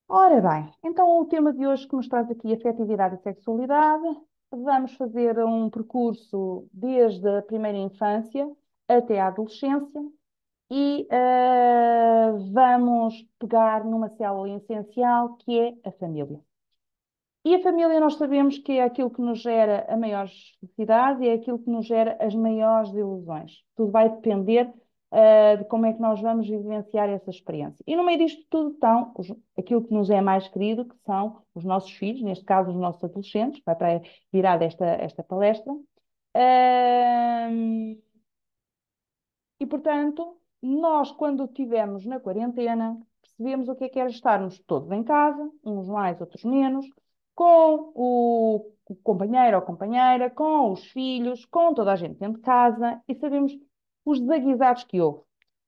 Ora bem, então o tema de hoje que nos traz aqui afetividade e sexualidade, vamos fazer um percurso desde a primeira infância até a adolescência e vamos pegar numa célula essencial que é a família. E a família nós sabemos que é aquilo que nos gera a maior felicidade e é aquilo que nos gera as maiores ilusões. Tudo vai depender, de como é que nós vamos vivenciar essa experiência. E no meio disto tudo estão aquilo que nos é mais querido, que são os nossos filhos, neste caso os nossos adolescentes, vai para virar esta palestra. Ahm, e, portanto, nós, quando estivemos na quarentena, percebemos o que era estarmos todos em casa, uns mais, outros menos, com o companheiro ou companheira, com os filhos, com toda a gente dentro de casa, e sabemos os desaguisados que houve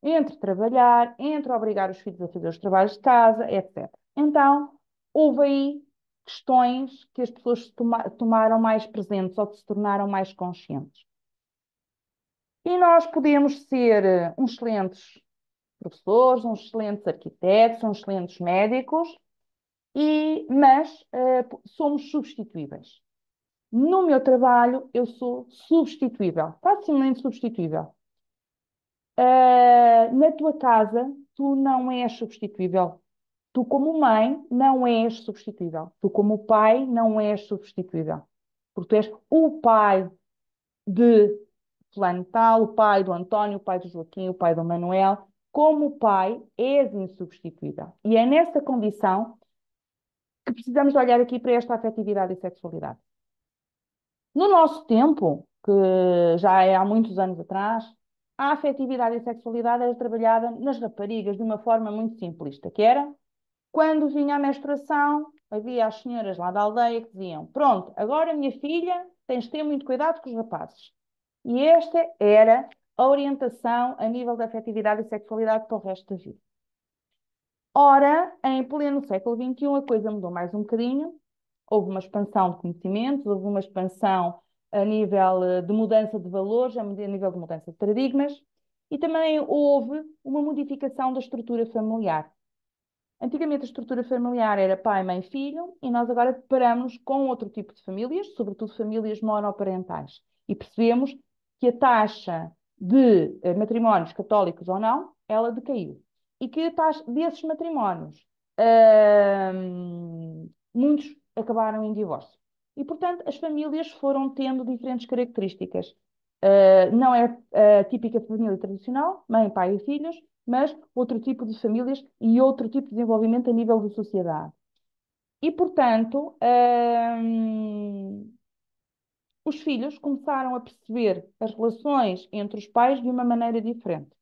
entre trabalhar, entre obrigar os filhos a fazer os trabalhos de casa, etc. Então, houve aí questões que as pessoas tomaram mais presentes ou que se tornaram mais conscientes. E nós podemos ser uns excelentes professores, uns excelentes arquitetos, uns excelentes médicos, mas somos substituíveis. No meu trabalho, eu sou substituível, facilmente substituível. Na tua casa, tu não és substituível. Tu, como mãe, não és substituível. Tu, como pai, não és substituível. Porque tu és o pai de fulano tal, o pai do António, o pai do Joaquim, o pai do Manuel. Como pai, és insubstituível. E é nessa condição que precisamos de olhar aqui para esta afetividade e sexualidade. No nosso tempo, que já é há muitos anos atrás, a afetividade e sexualidade era trabalhada nas raparigas de uma forma muito simplista, que era quando vinha a menstruação, havia as senhoras lá da aldeia que diziam: Pronto, agora minha filha, tens de ter muito cuidado com os rapazes. E esta era a orientação a nível da afetividade e sexualidade para o resto da vida. Ora, em pleno século XXI, a coisa mudou mais um bocadinho. Houve uma expansão de conhecimentos, houve uma expansão a nível de mudança de valores, a nível de mudança de paradigmas, e também houve uma modificação da estrutura familiar. Antigamente a estrutura familiar era pai, mãe, filho, e nós agora deparamos com outro tipo de famílias, sobretudo famílias monoparentais. E percebemos que a taxa de matrimónios católicos ou não, ela decaiu. E que a taxa desses matrimónios, muitos acabaram em divórcio. E, portanto, as famílias foram tendo diferentes características. Não é a típica família tradicional, mãe, pai e filhos, mas outro tipo de famílias e outro tipo de desenvolvimento a nível de sociedade. E, portanto, os filhos começaram a perceber as relações entre os pais de uma maneira diferente.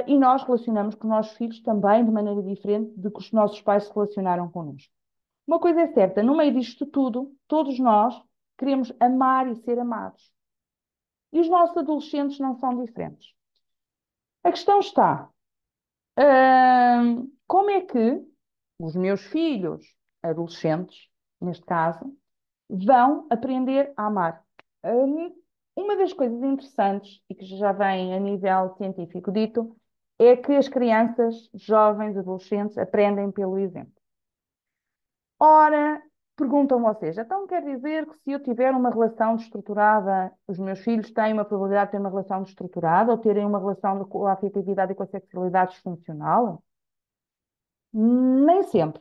E nós relacionamos com os nossos filhos também de maneira diferente de que os nossos pais se relacionaram connosco. Uma coisa é certa, no meio disto tudo, todos nós queremos amar e ser amados. E os nossos adolescentes não são diferentes. A questão está, como é que os meus filhos, adolescentes, neste caso, vão aprender a amar? Uma das coisas interessantes, e que já vem a nível científico dito, é que as crianças, jovens, adolescentes, aprendem pelo exemplo. Ora, perguntam vocês, então quer dizer que se eu tiver uma relação desestruturada, os meus filhos têm uma probabilidade de ter uma relação desestruturada ou terem uma relação com a afetividade e com a sexualidade disfuncional? Nem sempre.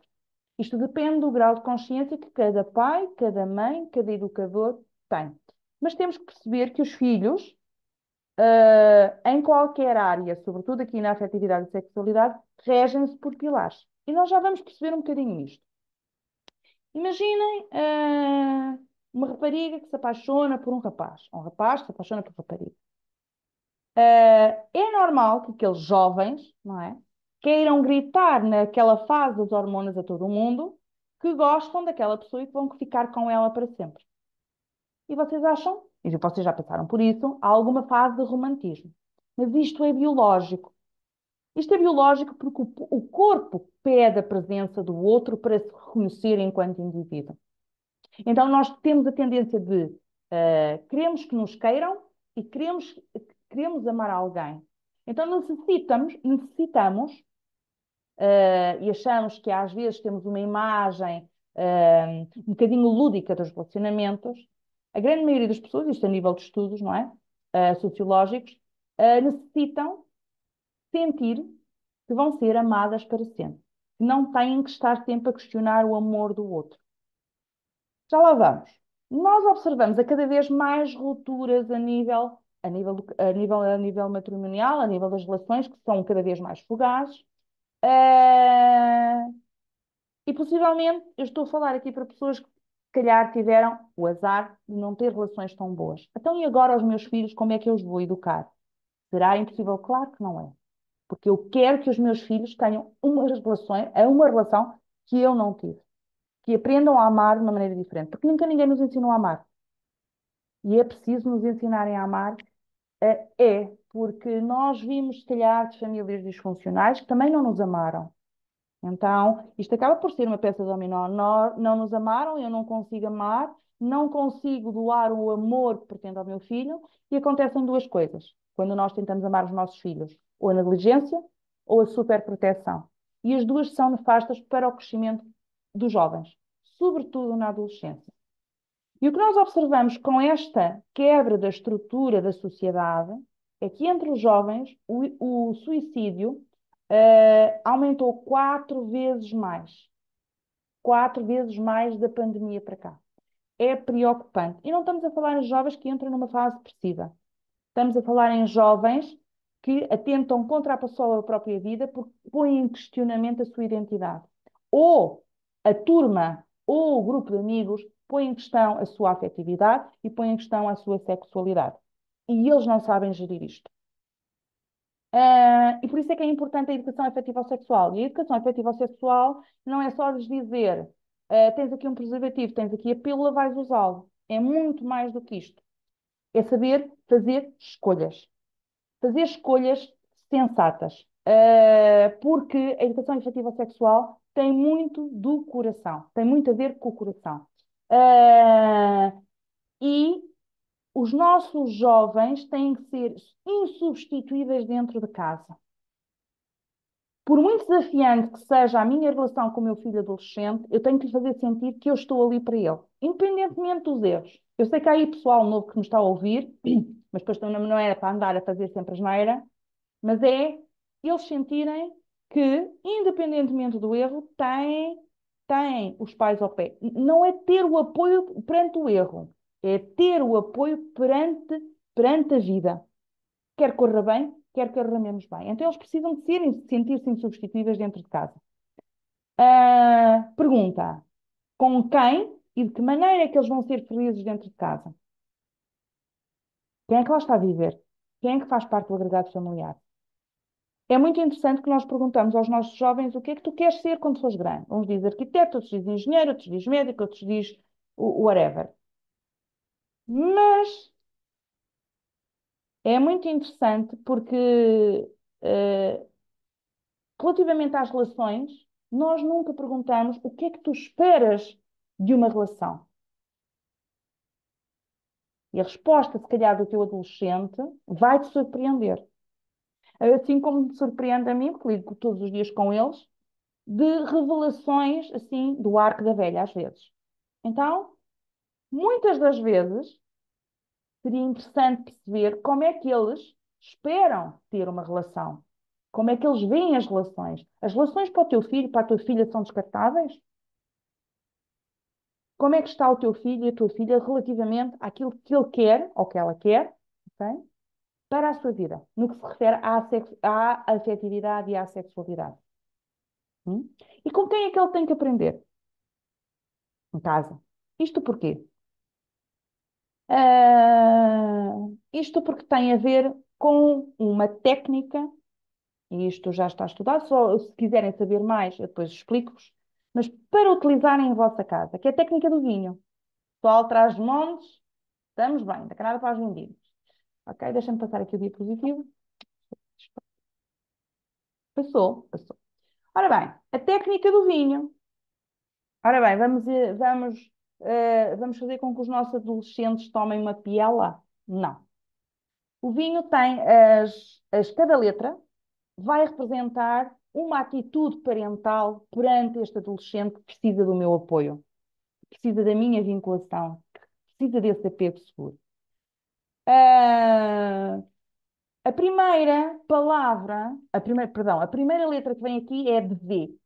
Isto depende do grau de consciência que cada pai, cada mãe, cada educador tem. Mas temos que perceber que os filhos, em qualquer área, sobretudo aqui na afetividade e sexualidade, regem-se por pilares. E nós já vamos perceber um bocadinho isto. Imaginem, uma rapariga que se apaixona por um rapaz, ou um rapaz que se apaixona por rapariga. É normal que aqueles jovens, não é, queiram gritar naquela fase das hormonas a todo o mundo que gostam daquela pessoa e que vão ficar com ela para sempre. E vocês acham, e vocês já passaram por isso, há alguma fase de romantismo. Mas isto é biológico. Isto é biológico porque o corpo pede a presença do outro para se reconhecer enquanto indivíduo. Então, nós temos a tendência de queremos que nos queiram e queremos amar alguém. Então, necessitamos e achamos que às vezes temos uma imagem um bocadinho lúdica dos relacionamentos, a grande maioria das pessoas, isto a nível de estudos, não é? Sociológicos, necessitam sentir que vão ser amadas para sempre. Não têm que estar sempre a questionar o amor do outro. Já lá vamos. Nós observamos a cada vez mais rupturas a nível matrimonial, a nível das relações, que são cada vez mais fugazes. Eh, E possivelmente eu estou a falar aqui para pessoas que se calhar tiveram o azar de não ter relações tão boas. Então, e agora os meus filhos, como é que eu os vou educar? Será impossível? Claro que não é. Porque eu quero que os meus filhos tenham uma relação que eu não tive. Que aprendam a amar de uma maneira diferente. Porque nunca ninguém nos ensinou a amar. E é preciso nos ensinarem a amar. Porque nós vimos, se calhar, de famílias disfuncionais que também não nos amaram. Então, isto acaba por ser uma peça de dominó. Não nos amaram, eu não consigo amar, não consigo doar o amor que pretendo ao meu filho, e acontecem duas coisas quando nós tentamos amar os nossos filhos: ou a negligência ou a superproteção. E as duas são nefastas para o crescimento dos jovens, sobretudo na adolescência. E o que nós observamos com esta quebra da estrutura da sociedade é que entre os jovens o suicídio aumentou 4 vezes mais. 4 vezes mais da pandemia para cá. É preocupante. E não estamos a falar em jovens que entram numa fase depressiva. Estamos a falar em jovens que atentam contra a pessoa a própria vida porque põem em questionamento a sua identidade. Ou a turma ou o grupo de amigos põe em questão a sua afetividade e põe em questão a sua sexualidade. E eles não sabem gerir isto. E por isso é que é importante a educação afetivo-sexual. E a educação afetivo-sexual não é só lhes dizer tens aqui um preservativo, tens aqui a pílula, vais usá-lo. É muito mais do que isto. É saber fazer escolhas. Fazer escolhas sensatas. Porque a educação afetivo-sexual tem muito do coração. Tem muito a ver com o coração. E os nossos jovens têm que ser insubstituíveis dentro de casa. Por muito desafiante que seja a minha relação com o meu filho adolescente, eu tenho que lhe fazer sentir que eu estou ali para ele, independentemente dos erros. Eu sei que há aí pessoal novo que me está a ouvir, mas depois também não é para andar a fazer sempre asneira, mas é eles sentirem que, independentemente do erro, têm os pais ao pé. Não é ter o apoio perante o erro, é ter o apoio perante a vida. Quer corra bem, quer corra menos bem. Então eles precisam de sentir-se insubstituíveis dentro de casa. Pergunta: com quem e de que maneira é que eles vão ser felizes dentro de casa? Quem é que lá está a viver? Quem é que faz parte do agregado familiar? É muito interessante que nós perguntamos aos nossos jovens o que é que tu queres ser quando fores grande. Uns dizem arquiteto, outros dizem engenheiro, outros dizem médico, outros dizem whatever. Mas é muito interessante porque eh, relativamente às relações, nós nunca perguntamos o que é que tu esperas de uma relação. E a resposta, se calhar, do teu adolescente vai-te surpreender. Assim como me surpreende a mim, porque lido todos os dias com eles, de revelações, assim, do arco da velha, às vezes. Então, muitas das vezes, seria interessante perceber como é que eles esperam ter uma relação. Como é que eles veem as relações? As relações para o teu filho, para a tua filha, são descartáveis? Como é que está o teu filho e a tua filha relativamente àquilo que ele quer, ou que ela quer, ok? Para a sua vida, no que se refere à afetividade e à sexualidade. E com quem é que ele tem que aprender? Em casa. Isto porquê? Isto porque tem a ver com uma técnica, e isto já está estudado, só se quiserem saber mais, eu depois explico-vos, mas para utilizarem em vossa casa, que é a técnica do vinho. Sol traz montes, estamos bem, da Canada para os vinhos. Ok, deixa-me passar aqui o diapositivo. Passou, passou. Ora bem, a técnica do vinho. Ora bem, vamos fazer com que os nossos adolescentes tomem uma piela? Não. O vinho tem cada letra vai representar uma atitude parental perante este adolescente que precisa do meu apoio, precisa da minha vinculação, precisa desse apego seguro. Ah, a primeira palavra, perdão, a primeira letra que vem aqui é de V.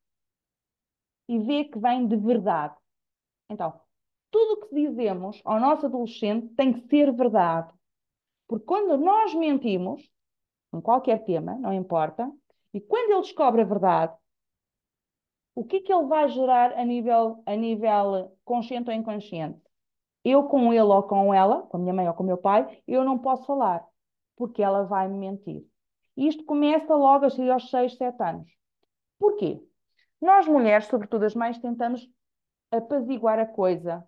E V que vem de verdade. Então, tudo o que dizemos ao nosso adolescente tem que ser verdade. Porque quando nós mentimos, em qualquer tema, não importa, e quando ele descobre a verdade, o que é que ele vai gerar a nível consciente ou inconsciente? Eu com ele ou com ela, com a minha mãe ou com o meu pai, eu não posso falar, porque ela vai me mentir. E isto começa logo a seguir aos 6, 7 anos. Porquê? Nós mulheres, sobretudo as mães, tentamos apaziguar a coisa.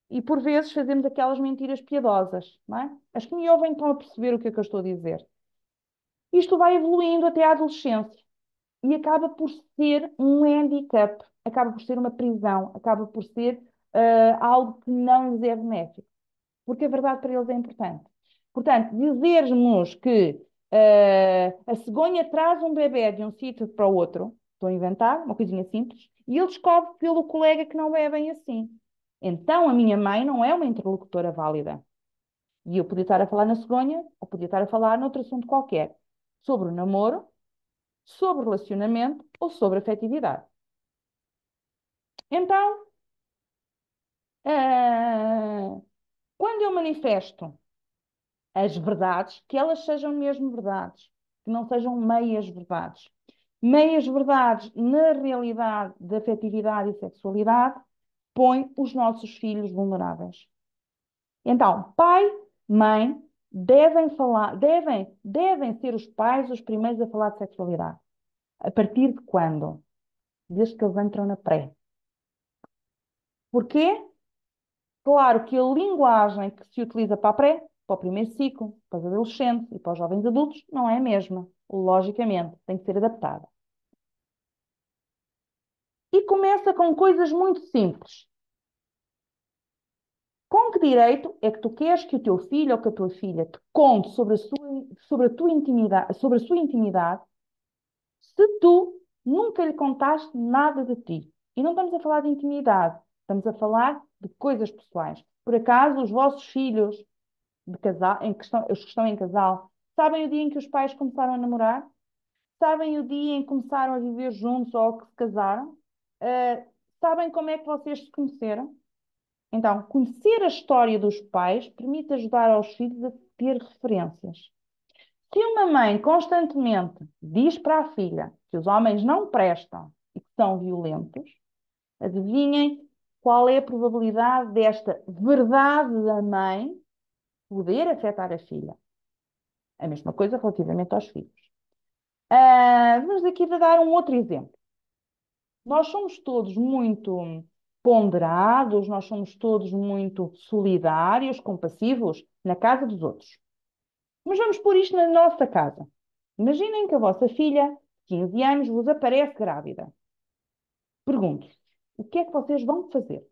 E por vezes fazemos aquelas mentiras piedosas, não é? As que me ouvem estão a perceber o que é que eu estou a dizer. Isto vai evoluindo até à adolescência e acaba por ser um handicap, acaba por ser uma prisão, acaba por ser algo que não lhes é benéfico, porque a verdade para eles é importante. Portanto, dizermos que a cegonha traz um bebé de um sítio para o outro, estou a inventar, uma coisinha simples, e ele descobre pelo colega que não é bem assim. Então, a minha mãe não é uma interlocutora válida. E eu podia estar a falar na cegonha, ou podia estar a falar noutro assunto qualquer, sobre o namoro, sobre relacionamento ou sobre afetividade. Então, ah, quando eu manifesto as verdades, que elas sejam mesmo verdades, que não sejam meias verdades. Meias verdades na realidade da afetividade e sexualidade põe os nossos filhos vulneráveis. Então, pai, mãe, devem ser os pais os primeiros a falar de sexualidade. A partir de quando? Desde que eles entram na pré. Porquê? Claro que a linguagem que se utiliza para a pré, para o primeiro ciclo, para os adolescentes e para os jovens adultos, não é a mesma. Logicamente, tem que ser adaptada. E começa com coisas muito simples. Com que direito é que tu queres que o teu filho ou que a tua filha te conte sobre a tua intimidade, sobre a sua intimidade, se tu nunca lhe contaste nada de ti? E não estamos a falar de intimidade, estamos a falar de coisas pessoais. Por acaso, os vossos filhos de casal, os que estão em casal, sabem o dia em que os pais começaram a namorar? Sabem o dia em que começaram a viver juntos ou que se casaram? Uh, sabem como é que vocês se conheceram? Então, conhecer a história dos pais permite ajudar aos filhos a ter referências. Se uma mãe constantemente diz para a filha que os homens não prestam e que são violentos, adivinhem qual é a probabilidade desta verdade da mãe poder afetar a filha. A mesma coisa relativamente aos filhos. Vamos aqui dar um outro exemplo. Nós somos todos muito ponderados, nós somos todos muito solidários, compassivos na casa dos outros. Mas vamos pôr isto na nossa casa. Imaginem que a vossa filha, de 15 anos, vos aparece grávida. Pergunto-vos, o que é que vocês vão fazer?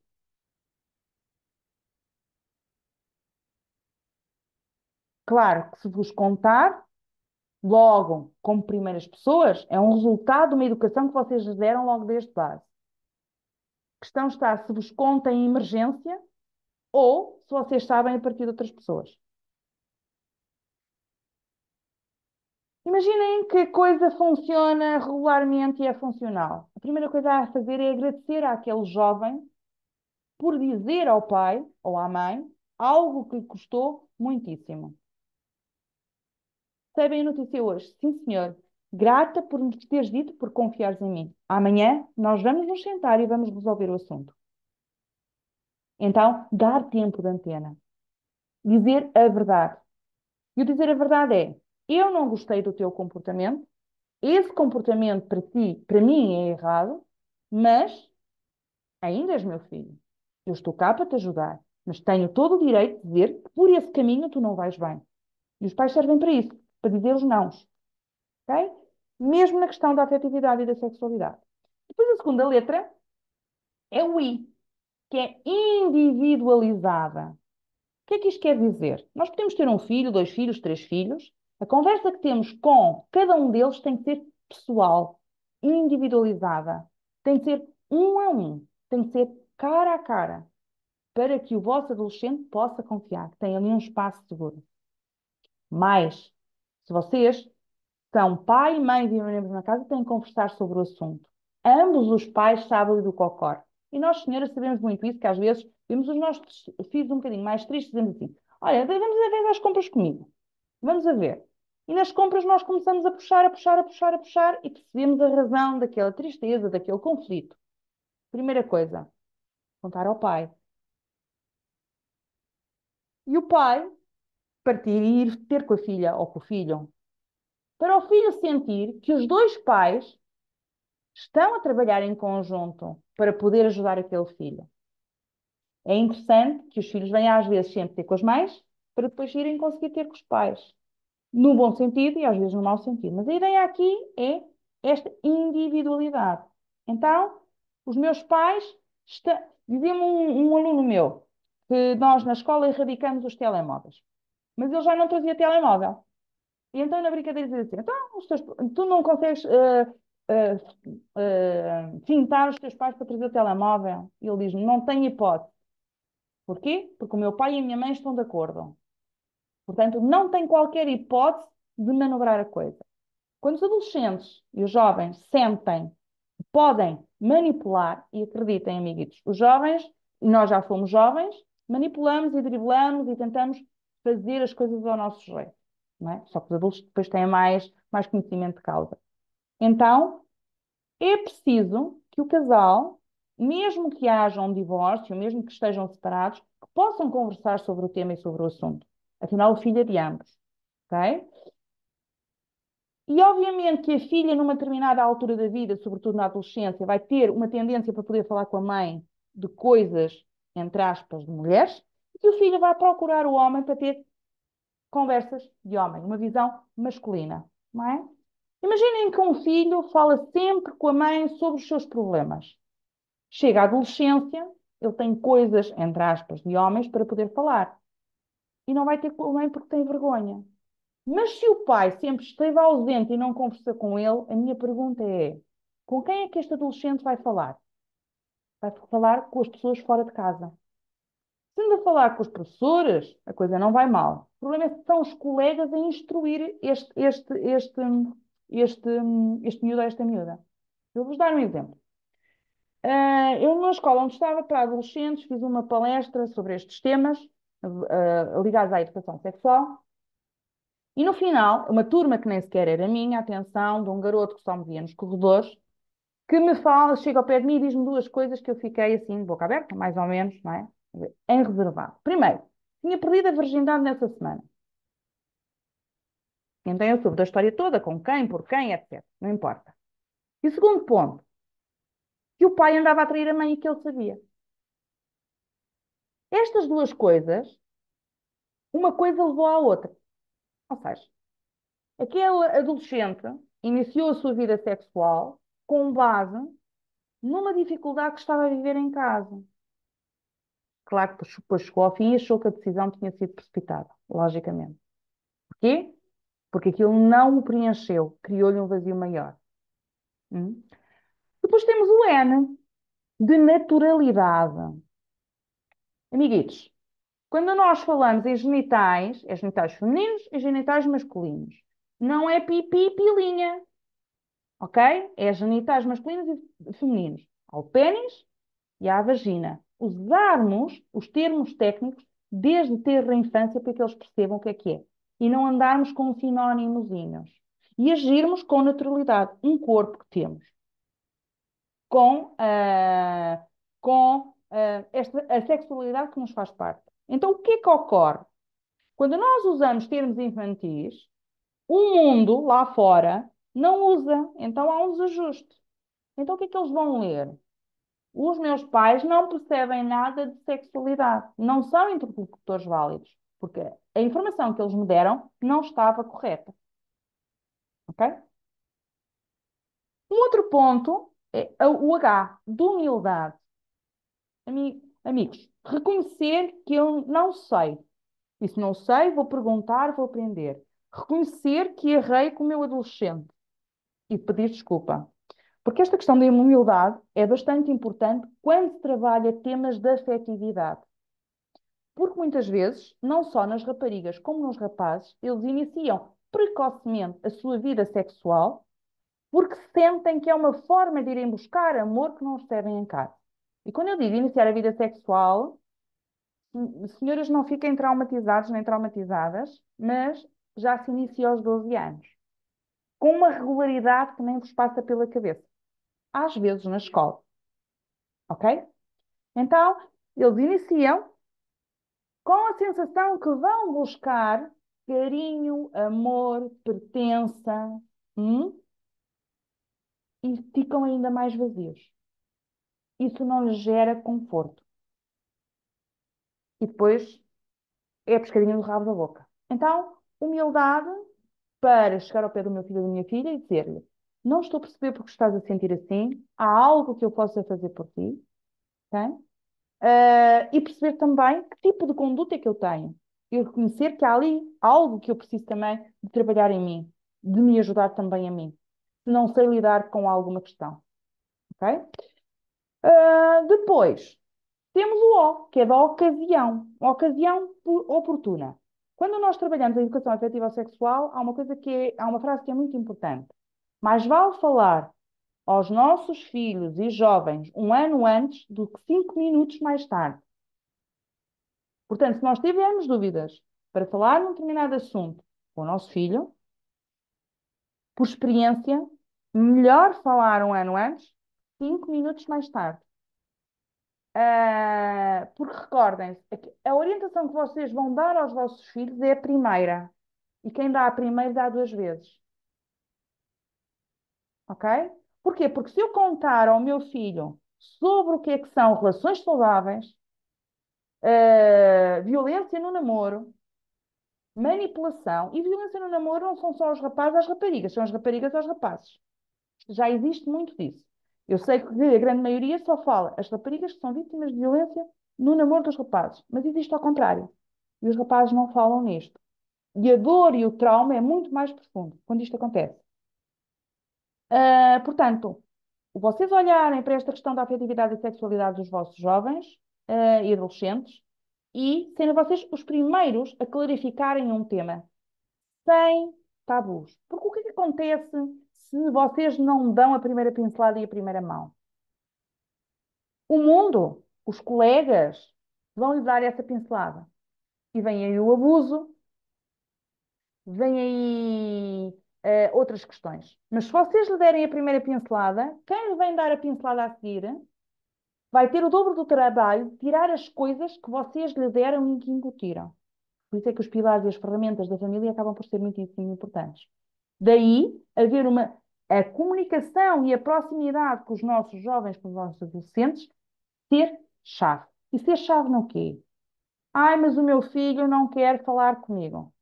Claro que se vos contar, logo, como primeiras pessoas, é um resultado de uma educação que vocês lhes deram logo desde base. A questão está se vos conta em emergência ou se vocês sabem a partir de outras pessoas. Imaginem que a coisa funciona regularmente e é funcional. A primeira coisa a fazer é agradecer àquele jovem por dizer ao pai ou à mãe algo que lhe custou muitíssimo. Recebem a notícia hoje. Sim, senhor. Grata por nos teres dito, por confiares em mim. Amanhã nós vamos nos sentar e vamos resolver o assunto. Então, dar tempo de antena. Dizer a verdade. E o dizer a verdade é: eu não gostei do teu comportamento, esse comportamento para ti, para mim é errado, mas ainda és meu filho. Eu estou cá para te ajudar, mas tenho todo o direito de dizer que por esse caminho tu não vais bem. E os pais servem para isso, para dizer os nãos, ok? Mesmo na questão da afetividade e da sexualidade. Depois a segunda letra é o I, que é individualizada. O que é que isto quer dizer? Nós podemos ter um filho, dois filhos, três filhos. A conversa que temos com cada um deles tem que ser pessoal. individualizada. Tem de ser um a um. Tem de ser cara a cara. Para que o vosso adolescente possa confiar. Que tem ali um espaço seguro. Mas, se vocês são pai e mãe vivem na mesma casa, têm que conversar sobre o assunto. Ambos os pais sabem do que ocorre. E nós, senhoras, sabemos muito isso, que às vezes vemos os nossos filhos um bocadinho mais tristes, dizendo assim: olha, vamos a ver as compras comigo. Vamos a ver. E nas compras nós começamos a puxar, a puxar, a puxar, a puxar e percebemos a razão daquela tristeza, daquele conflito. Primeira coisa, contar ao pai. E o pai partir e ir ter com a filha ou com o filho. Para o filho sentir que os dois pais estão a trabalhar em conjunto para poder ajudar aquele filho. É interessante que os filhos venham às vezes sempre ter com as mães para depois irem conseguir ter com os pais. No bom sentido e às vezes no mau sentido. Mas a ideia aqui é esta individualidade. Então, os meus pais, dizia-me um aluno meu, que nós na escola erradicamos os telemóveis. Mas ele já não trazia telemóvel. E então na brincadeira dizia assim, então, tu não consegues fintar os teus pais para trazer o telemóvel? E ele diz-me, não tenho hipótese. Porquê? Porque o meu pai e a minha mãe estão de acordo. Portanto, não tem qualquer hipótese de manobrar a coisa. Quando os adolescentes e os jovens sentem que podem manipular, e acreditem, amiguitos, os jovens, e nós já fomos jovens, manipulamos e driblamos e tentamos fazer as coisas ao nosso jeito. Não é? Só que os adultos depois têm mais conhecimento de causa. Então, é preciso que o casal, mesmo que haja um divórcio, mesmo que estejam separados, que possam conversar sobre o tema e sobre o assunto. Afinal, o filho é de ambos. Ok? E obviamente que a filha, numa determinada altura da vida, sobretudo na adolescência, vai ter uma tendência para poder falar com a mãe de coisas, entre aspas, de mulheres, e que o filho vai procurar o homem para ter conversas de homem, uma visão masculina, não é? Imaginem que um filho fala sempre com a mãe sobre os seus problemas. Chega à adolescência, ele tem coisas, entre aspas, de homens para poder falar. E não vai ter com a mãe porque tem vergonha. Mas se o pai sempre esteve ausente e não conversou com ele, a minha pergunta é: com quem é que este adolescente vai falar? Vai falar com as pessoas fora de casa. Se anda a falar com os professores, a coisa não vai mal. O problema é que são os colegas a instruir este, este miúdo ou esta miúda. Eu vou-vos dar um exemplo. Eu, numa escola onde estava para adolescentes, fiz uma palestra sobre estes temas, ligados à educação sexual. E no final, uma turma que nem sequer era minha, atenção, de um garoto que só me via nos corredores, que me fala, chega ao pé de mim e diz-me duas coisas que eu fiquei assim, de boca aberta, mais ou menos, não é? Em reservado. Primeiro, tinha perdido a virgindade nessa semana. Então eu soube da história toda, com quem, por quem, etc. Não importa. E o segundo ponto, que o pai andava a trair a mãe e que ele sabia. Estas duas coisas, uma coisa levou à outra. Ou seja, aquele adolescente iniciou a sua vida sexual com base numa dificuldade que estava a viver em casa. Claro que depois chegou ao fim e achou que a decisão tinha sido precipitada, logicamente. Porquê? Porque aquilo não o preencheu, criou-lhe um vazio maior. Hum? Depois temos o N, de naturalidade. Amiguitos, quando nós falamos em genitais, é genitais femininos e genitais masculinos. Não é pipi e pilinha, ok? É genitais masculinos e femininos. Ao pênis e à vagina. Usarmos os termos técnicos desde ter a infância para que eles percebam o que é. E não andarmos com sinónimozinhos. E agirmos com naturalidade. Um corpo que temos. Com a sexualidade que nos faz parte. Então, o que é que ocorre? Quando nós usamos termos infantis, o mundo lá fora não usa. Então, há um desajuste. Então, o que é que eles vão ler? Os meus pais não percebem nada de sexualidade, não são interlocutores válidos, porque a informação que eles me deram não estava correta. Ok? Um outro ponto é o H, de humildade. Amigos, reconhecer que eu não sei. E se não sei, vou perguntar, vou aprender. Reconhecer que errei com o meu adolescente e pedir desculpa. Porque esta questão da humildade é bastante importante quando se trabalha temas de afetividade. Porque muitas vezes, não só nas raparigas como nos rapazes, eles iniciam precocemente a sua vida sexual porque sentem que é uma forma de irem buscar amor que não recebem em casa. E quando eu digo iniciar a vida sexual, senhoras, não fiquem traumatizados nem traumatizadas, mas já se inicia aos 12 anos, com uma regularidade que nem vos passa pela cabeça. Às vezes na escola, ok? Então, eles iniciam com a sensação que vão buscar carinho, amor, pertença, e ficam ainda mais vazios. Isso não lhes gera conforto. E depois é a pescadinha do rabo da boca. Então, humildade para chegar ao pé do meu filho ou da minha filha e dizer-lhe: não estou a perceber porque estás a sentir assim, há algo que eu possa fazer por ti, ok? E perceber também que tipo de conduta é que eu tenho. E reconhecer que há ali algo que eu preciso também de trabalhar em mim, de me ajudar também a mim, se não sei lidar com alguma questão, ok? Depois, temos o O, que é da ocasião, ocasião oportuna. Quando nós trabalhamos a educação afetiva sexual, há uma coisa há uma frase que é muito importante. Mais vale falar aos nossos filhos e jovens um ano antes do que 5 minutos mais tarde. Portanto, se nós tivermos dúvidas para falar num determinado assunto com o nosso filho, por experiência, melhor falar um ano antes, 5 minutos mais tarde. Porque recordem-se, a orientação que vocês vão dar aos vossos filhos é a primeira. E quem dá a primeira dá duas vezes. Ok? Porquê? Porque se eu contar ao meu filho sobre o que são relações saudáveis, violência no namoro, manipulação, e violência no namoro não são só os rapazes às raparigas, são as raparigas aos rapazes. Já existe muito disso. Eu sei que a grande maioria só fala as raparigas que são vítimas de violência no namoro dos rapazes, mas existe ao contrário. E os rapazes não falam nisto. E a dor e o trauma é muito mais profundo quando isto acontece. Portanto, vocês olharem para esta questão da afetividade e sexualidade dos vossos jovens e adolescentes e serem vocês os primeiros a clarificarem um tema sem tabus. Porque o que é que acontece se vocês não dão a primeira pincelada e a primeira mão? O mundo, os colegas, vão lhe dar essa pincelada. E vem aí o abuso, vem aí outras questões. Mas se vocês lhe derem a primeira pincelada, quem lhe vem dar a pincelada a seguir vai ter o dobro do trabalho de tirar as coisas que vocês lhe deram e que incutiram. Por isso é que os pilares e as ferramentas da família acabam por ser muitíssimo importantes. Daí haver a comunicação e a proximidade com os nossos jovens, com os nossos adolescentes, ser chave. E ser chave no quê? Ai, mas o meu filho não quer falar comigo.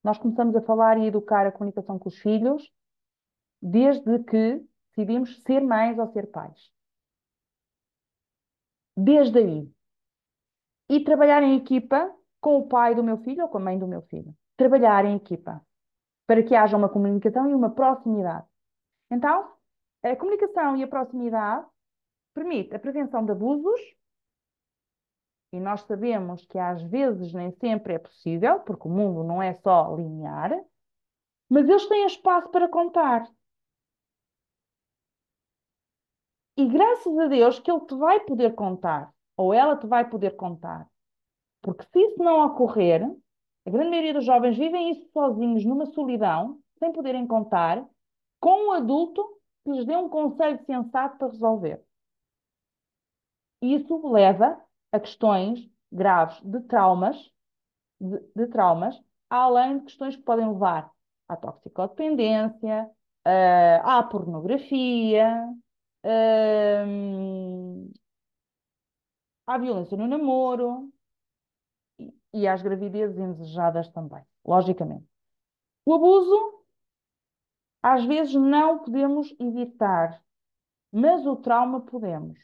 Nós começamos a falar e educar a comunicação com os filhos desde que decidimos ser mães ou ser pais. Desde aí. E trabalhar em equipa com o pai do meu filho ou com a mãe do meu filho. Trabalhar em equipa para que haja uma comunicação e uma proximidade. Então, a comunicação e a proximidade permite a prevenção de abusos, e nós sabemos que às vezes nem sempre é possível, porque o mundo não é só linear, mas eles têm espaço para contar. E graças a Deus que ele te vai poder contar, ou ela te vai poder contar. Porque se isso não ocorrer, a grande maioria dos jovens vivem isso sozinhos, numa solidão, sem poderem contar, com um adulto que lhes dê um conselho sensato para resolver. E isso leva a questões graves de traumas, além de questões que podem levar à toxicodependência, à pornografia, à violência no namoro e às gravidezes indesejadas também, logicamente. O abuso, às vezes, não podemos evitar, mas o trauma podemos.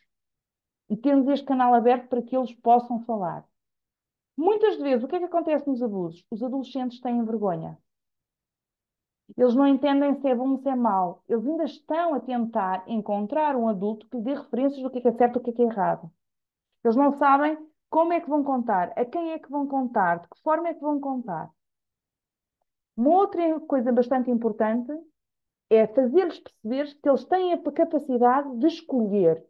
E temos este canal aberto para que eles possam falar. Muitas vezes, o que é que acontece nos abusos? Os adolescentes têm vergonha. Eles não entendem se é bom ou se é mau. Eles ainda estão a tentar encontrar um adulto que lhe dê referências do que é certo e o que é errado. Eles não sabem como é que vão contar, a quem é que vão contar, de que forma é que vão contar. Uma outra coisa bastante importante é fazer-lhes perceber que eles têm a capacidade de escolher.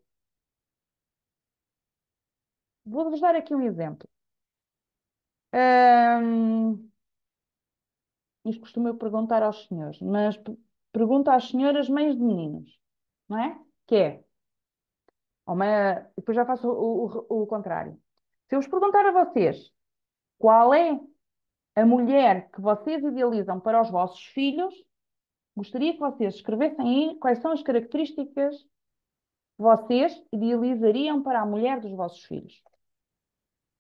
Vou-vos dar aqui um exemplo. Ahm, Isto costumo eu perguntar aos senhores, mas pergunto às senhoras mães de meninos, não é? Que é, depois já faço o contrário. Se eu vos perguntar a vocês qual é a mulher que vocês idealizam para os vossos filhos, gostaria que vocês escrevessem aí quais são as características que vocês idealizariam para a mulher dos vossos filhos.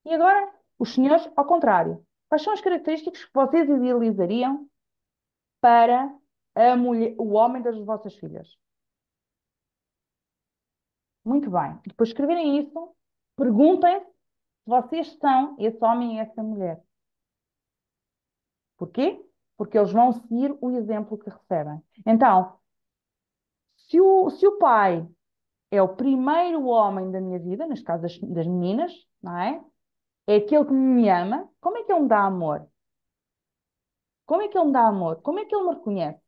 E agora, os senhores, ao contrário. Quais são as características que vocês idealizariam para a mulher, o homem das vossas filhas? Muito bem. Depois de escreverem isso, perguntem se vocês são esse homem e essa mulher. Porquê? Porque eles vão seguir o exemplo que recebem. Então, se o pai é o primeiro homem da minha vida, neste caso das meninas, não é? É aquele que me ama, como é que ele me dá amor? Como é que ele me dá amor? Como é que ele me reconhece?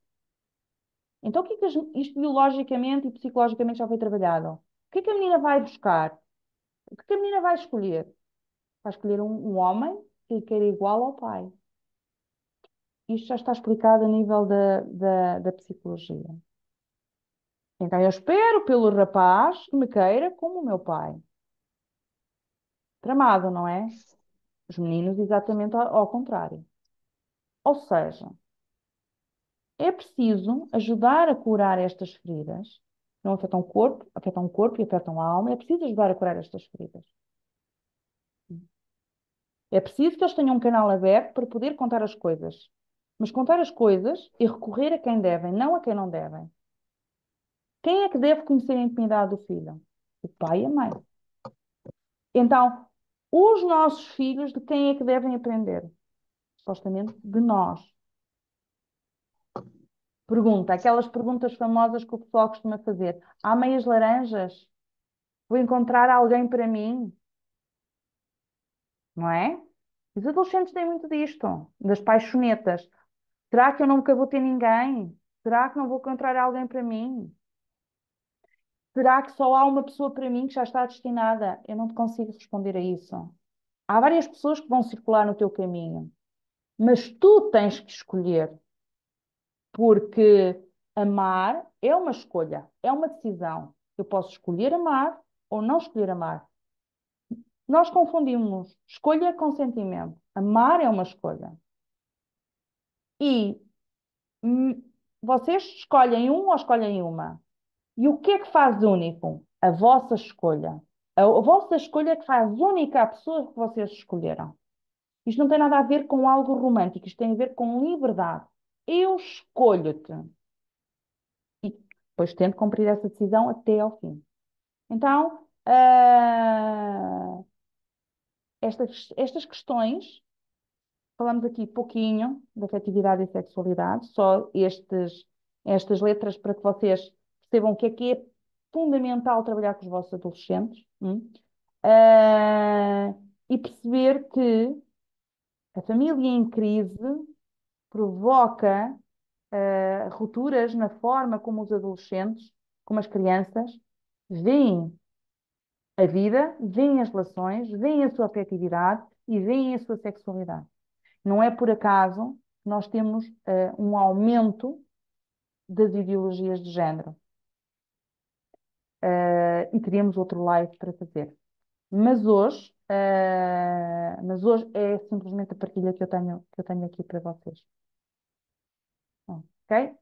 Então, o que é que isto biologicamente e psicologicamente já foi trabalhado? O que é que a menina vai buscar? O que é que a menina vai escolher? Vai escolher um homem que queira igual ao pai. Isto já está explicado a nível da psicologia. Então, eu espero pelo rapaz que me queira como o meu pai. Tramado, não é? Os meninos, exatamente ao contrário. Ou seja, é preciso ajudar a curar estas feridas. Não afetam o corpo e afetam a alma. É preciso ajudar a curar estas feridas. É preciso que eles tenham um canal aberto para poder contar as coisas. Mas contar as coisas e recorrer a quem devem, não a quem não devem. Quem é que deve conhecer a intimidade do filho? O pai e a mãe. Então, os nossos filhos, de quem é que devem aprender? Supostamente de nós. Pergunta, aquelas perguntas famosas que o pessoal costuma fazer. Há meias laranjas? Vou encontrar alguém para mim? Não é? Os adolescentes têm muito disto, das paixonetas. Será que eu nunca vou ter ninguém? Será que não vou encontrar alguém para mim? Será que só há uma pessoa para mim que já está destinada? Eu não te consigo responder a isso. Há várias pessoas que vão circular no teu caminho, mas tu tens que escolher, porque amar é uma escolha, é uma decisão. Eu posso escolher amar ou não escolher amar. Nós confundimos escolha com sentimento. Amar é uma escolha. E hum, vocês escolhem um ou escolhem uma? E o que é que faz único? A vossa escolha. A vossa escolha é que faz única a pessoa que vocês escolheram. Isto não tem nada a ver com algo romântico, isto tem a ver com liberdade. Eu escolho-te. E depois tento cumprir essa decisão até ao fim. Então, estas questões, falamos aqui pouquinho de afetividade e sexualidade, só estas letras para que vocês percebam o que é fundamental trabalhar com os vossos adolescentes. Ah, e perceber que a família em crise provoca rupturas na forma como os adolescentes, como as crianças, veem a vida, veem as relações, veem a sua afetividade e veem a sua sexualidade. Não é por acaso que nós temos um aumento das ideologias de género. E teríamos outro live para fazer. Mas hoje é simplesmente a partilha que eu tenho aqui para vocês. Ok?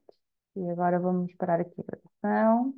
E agora vamos parar aqui a gravação.